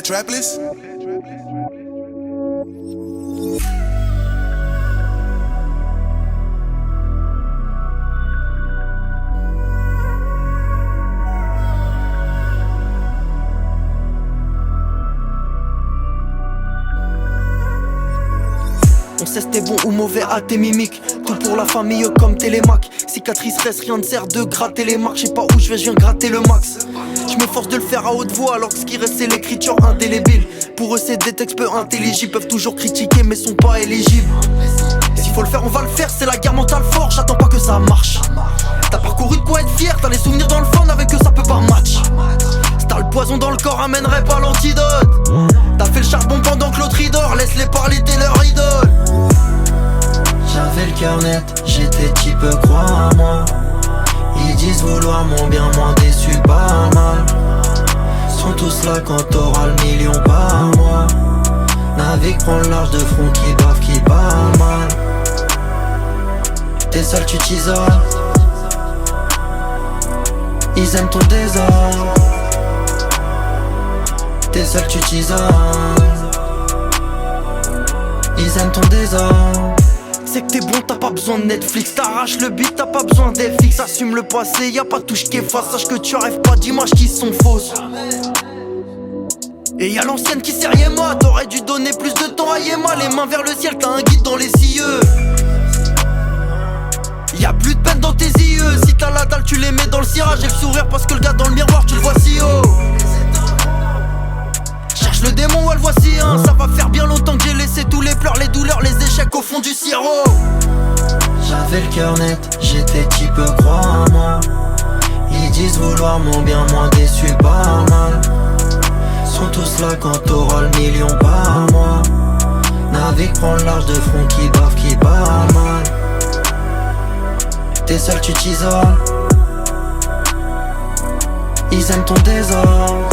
Trapless? On sait si t'es bon ou mauvais à tes mimiques. Tout pour la famille comme Télémac. Cicatrice reste, rien ne sert de gratter les marques. J'sais pas où je vais, je viens gratter le max. Je me force de le faire à haute voix alors que ce qui reste c'est l'écriture indélébile. Pour eux c'est des textes peu intelligibles. Peuvent toujours critiquer mais sont pas éligibles. S'il faut le faire on va le faire, c'est la guerre mentale forte. J'attends pas que ça marche. T'as parcouru de quoi être fier, t'as les souvenirs dans le fond, avec eux ça peut pas match. Si t'as le poison dans le corps, amènerait pas l'antidote. T'as fait le charbon pendant que l'autre y dort, laisse-les parler, t'es leur idole. J'avais le cœur net, j'étais type crois à moi. Ils disent vouloir mon bien, moins déçu, pas mal. Sont tous là quand t'auras le million, pas moi. Navigue, prends le large de front qui bave, qui parle mal. T'es seul, tu t'isoles. Ils aiment ton désordre. T'es seul, tu t'isoles. Ils aiment ton désordre. C'est que t'es bon, t'as pas besoin de Netflix. T'arraches le beat, t'as pas besoin d'FX. Assume le passé, y'a pas de touche qui efface. Sache que tu rêves pas d'images qui sont fausses. Et y'a l'ancienne qui sert Yéma. T'aurais dû donner plus de temps à Yéma. Les mains vers le ciel, t'as un guide dans les cieux. Y'a plus de peine dans tes yeux. Si t'as la dalle, tu les mets dans le cirage. Et le sourire parce que le gars dans le miroir, tu le vois si haut. Cherche le démon, elle voici un. Ça va faire bien longtemps que j'ai laissé tous les pleurs, les douleurs, les échecs au fond du sirop. J'avais le cœur net, j'étais type crois à moi. Ils disent vouloir mon bien, moins déçu, pas mal. Sont tous là quand t'auras le million, pas moi. Navigue, prends le large de front qui bave, qui parle mal. T'es seul, tu t'isoles. Ils aiment ton désordre.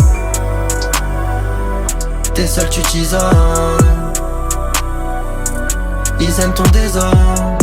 T'es seul, tu t'isoles. Ils aiment ton désordre.